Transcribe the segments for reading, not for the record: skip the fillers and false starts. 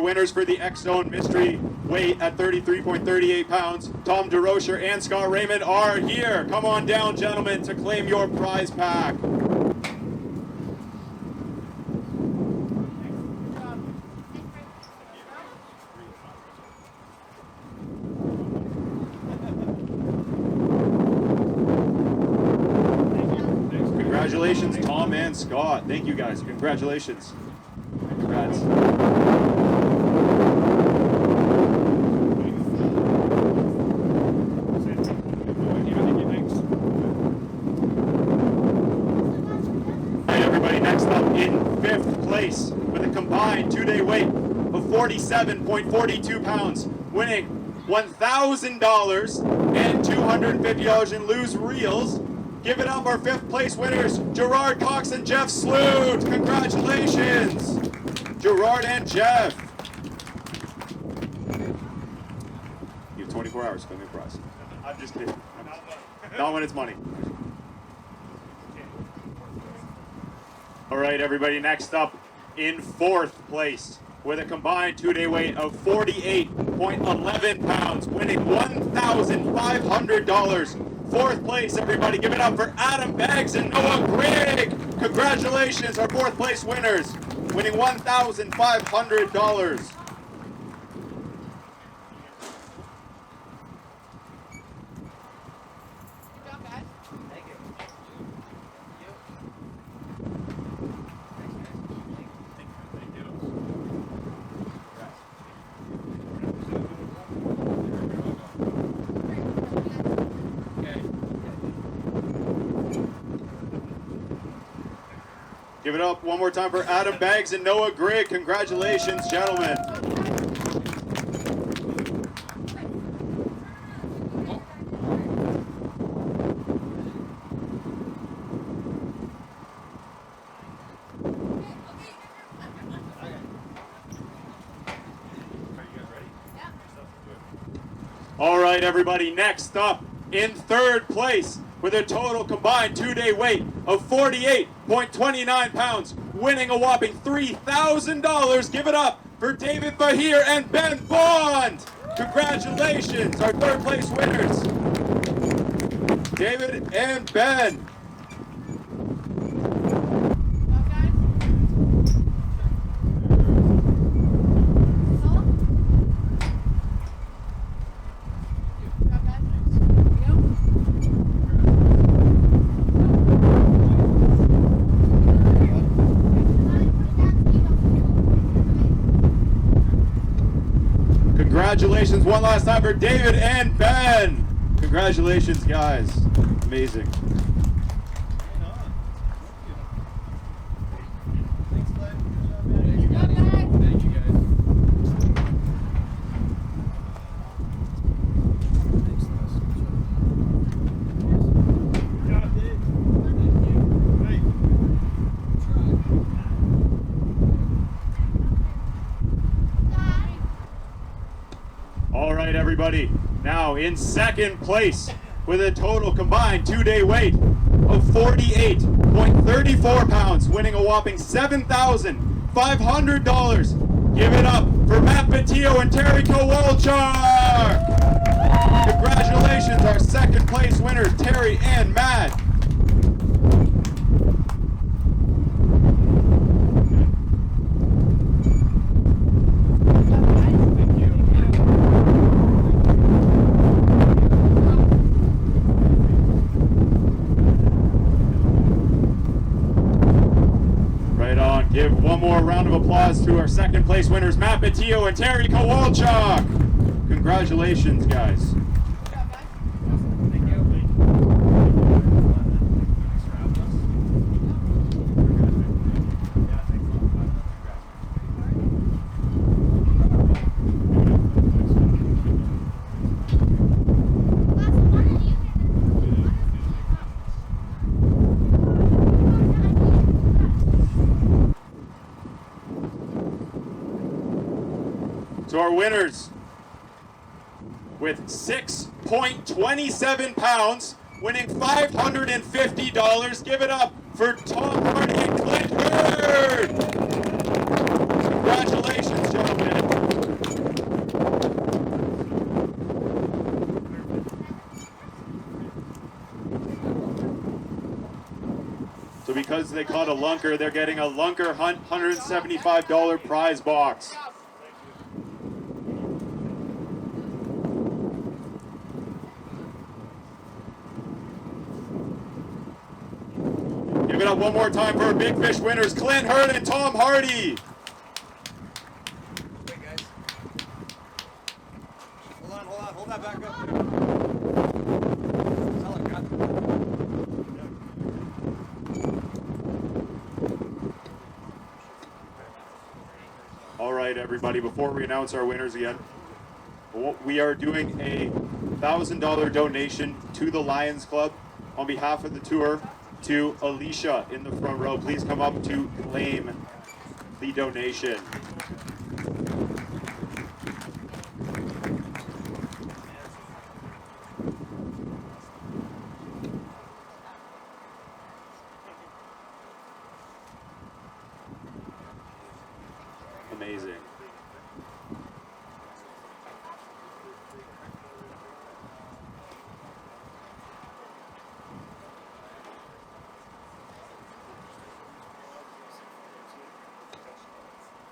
winners for the X-Zone Mystery weight at 33.38 pounds, Tom DeRocher and Scott Raymond are here. Come on down, gentlemen, to claim your prize pack. Congratulations, Tom and Scott. Thank you, guys. Congratulations. Congrats. Alright, everybody, next up in 5th place with a combined 2-day weight of 47.42 pounds, winning $1,000 and $250 in loose reels. Give it up, our 5th place winners, Gerard Cox and Jeff Sloot. Congratulations, Gerard and Jeff. You have 24 hours to claim your prize. I'm just kidding. Not when it's money. All right, everybody, next up in 4th place with a combined 2-day weight of 48.11 pounds, winning $1,500. 4th place, everybody, give it up for Adam Beggs and Noah Grigg. Congratulations, our 4th place winners, winning $1,500. Give it up one more time for Adam Beggs and Noah Grigg. Congratulations, gentlemen. All right, everybody, next up in 3rd place with a total combined 2-day weight of 48.29 pounds, winning a whopping $3,000. Give it up for David Feher and Ben Bond. Congratulations, our 3rd place winners, David and Ben. Congratulations one last time for David and Ben. Congratulations, guys. Amazing. All right, everybody. Now in 2nd place with a total combined 2-day weight of 48.34 pounds, winning a whopping $7,500. Give it up for Matt Patillo and Terry Kowalchuk. Congratulations, our 2nd place winners, Terry and Matt. Give one more round of applause to our 2nd place winners, Matt Patillo and Terry Kowalchuk. Congratulations, guys. So our winners with 6.27 pounds, winning $550. Give it up for Tom Hardy and Clint Hurd. Congratulations, gentlemen. because they caught a lunker, they're getting a Lunkerhunt $175 prize box. Give it up one more time for our big fish winners, Clint Hurd and Tom Hardy. Wait, guys. Hold that back up. All right, everybody, before we announce our winners again, we are doing a $1,000 donation to the Lions Club on behalf of the tour to Alicia in the front row. Please come up to claim the donation. Amazing.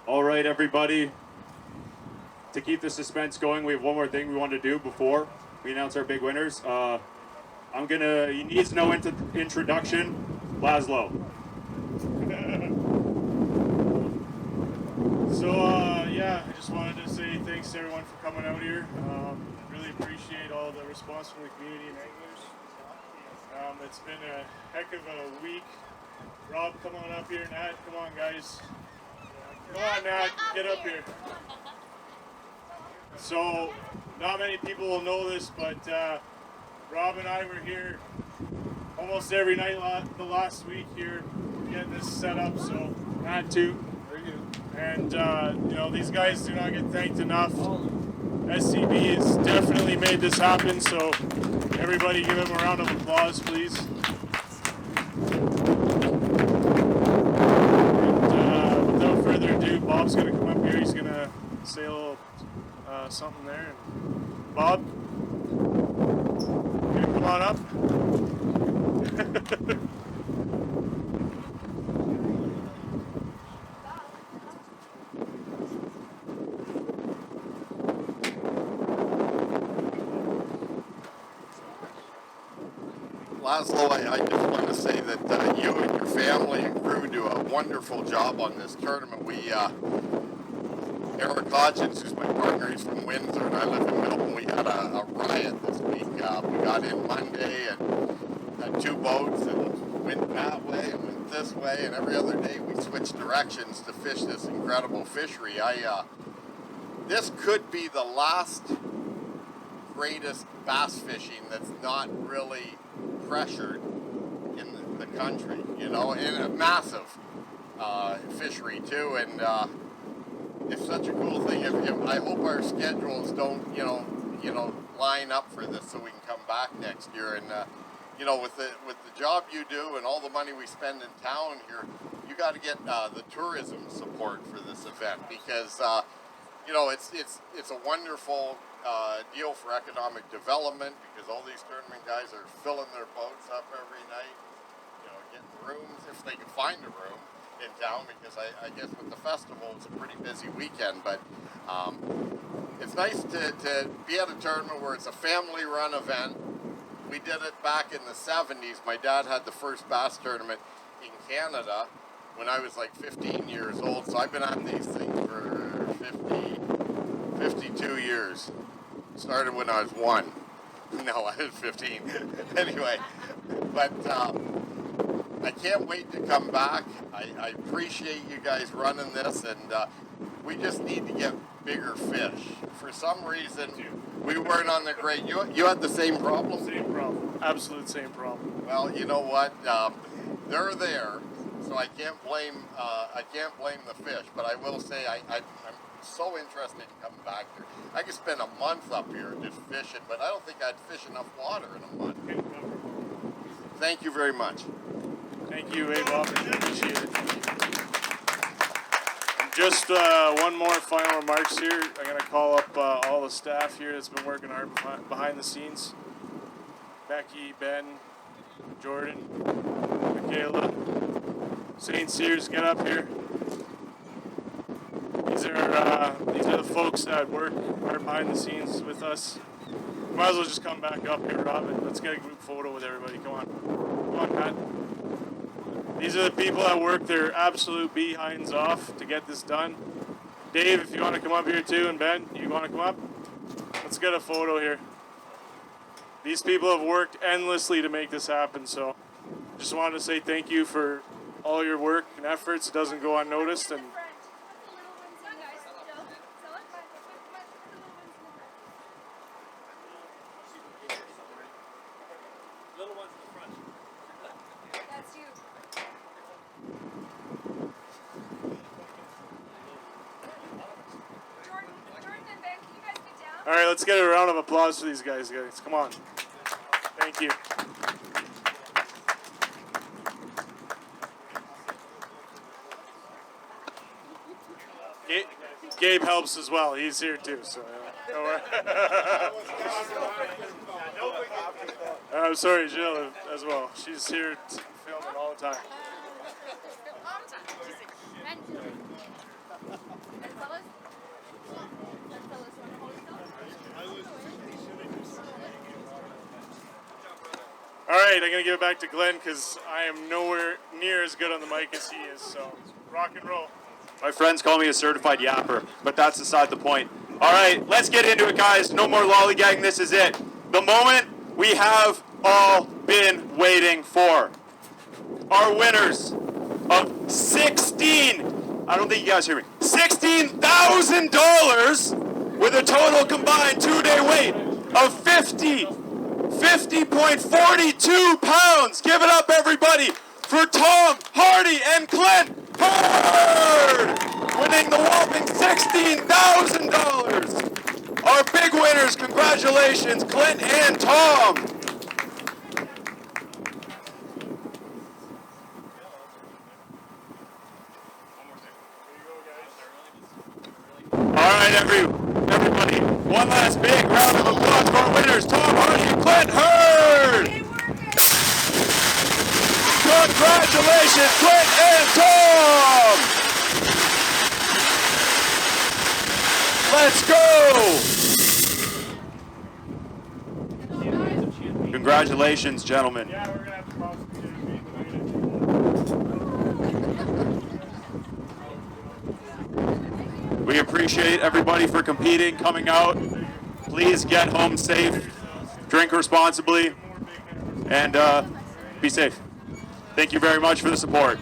All right, everybody. To keep the suspense going, we have one more thing we want to do before we announce our big winners. He needs no introduction. Laszlo. Yeah, I just wanted to say thanks to everyone for coming out here. Really appreciate all the response from the community and anglers. It's been a heck of a week. Rob, come on up here. Nat, come on, guys. Come on, Nat, get up here. So, not many people will know this, but Rob and I were here almost every night the last week here getting this set up. So, Nat too. And, these guys do not get thanked enough. SCB has definitely made this happen, so everybody give them a round of applause, please. And without further ado, Bob's going to come up here. He's going to say a little something there. Bob, you gonna come on up? Laszlo, I just want to say that you and your family and crew do a wonderful job on this tournament. Eric Hodgins, who's my partner, he's from Windsor, and I live in Milton. We had a riot this week. We got in Monday and had two boats and went that way and went this way, and every other day we switched directions to fish this incredible fishery. This could be the last greatest bass fishing that's not really pressured in the country, and a massive fishery too, and it's such a cool thing. I hope our schedules don't, line up for this so we can come back next year. And with the job you do and all the money we spend in town here, you got to get the tourism support for this event because it's a wonderful deal for economic development because all these tournament guys are filling their boats up every night, getting rooms if they can find a room in town, because I guess with the festival it's a pretty busy weekend, but it's nice to be at a tournament where it's a family run event. We did it back in the 70s. My dad had the first bass tournament in Canada when I was like 15 years old, so I've been at these things for 52 years. Started when I was 1. No, I was 15. Anyway, but I can't wait to come back. I appreciate you guys running this, and we just need to get bigger fish. For some reason, we weren't on the grade. You had the same problem? Same problem. Absolute same problem. Well, you know what? They're there, so I can't blame the fish. But I will say I'm so interested in coming back here. I could spend a month up here just fishing, but I don't think I'd fish enough water in a month. Thank you very much. Thank you, Bob. Appreciate it. And just one more final remarks here. I'm going to call up all the staff here that's been working hard behind the scenes. Becky, Ben, Jordan, Michaela, St. Cyrs, get up here. These are the folks that work right behind the scenes with us. Might as well just come back up here, Robin. Let's get a group photo with everybody. Come on. Come on, Matt. These are the people that work their absolute behinds off to get this done. Dave, if you want to come up here too, and Ben, you want to come up? Let's get a photo here. These people have worked endlessly to make this happen, so just wanted to say thank you for all your work and efforts. It doesn't go unnoticed, and all right, let's get a round of applause for these guys. Come on. Thank you. Gabe helps as well. He's here too, so don't worry. I'm sorry, Jill as well. She's here filming all the time. All right, I'm going to give it back to Glenn because I am nowhere near as good on the mic as he is, so rock and roll. My friends call me a certified yapper, but that's beside the point. All right, let's get into it, guys. No more lollygagging. This is it. The moment we have all been waiting for. Our winners of I don't think you guys hear me, $16,000 with a total combined 2-day wait of 50.42 pounds. Give it up, everybody, for Tom, Hardy, and Clint Hurd, winning the whopping $16,000. Our big winners, congratulations, Clint and Tom. All right, everybody, one last big round of applause for our winners, Tom Hardy and Clint Hurd. Congratulations, Clint and Tom. Let's go. Congratulations, gentlemen. Yeah, we're going to have to pause the We appreciate everybody for competing, coming out. Please get home safe, drink responsibly, and be safe. Thank you very much for the support.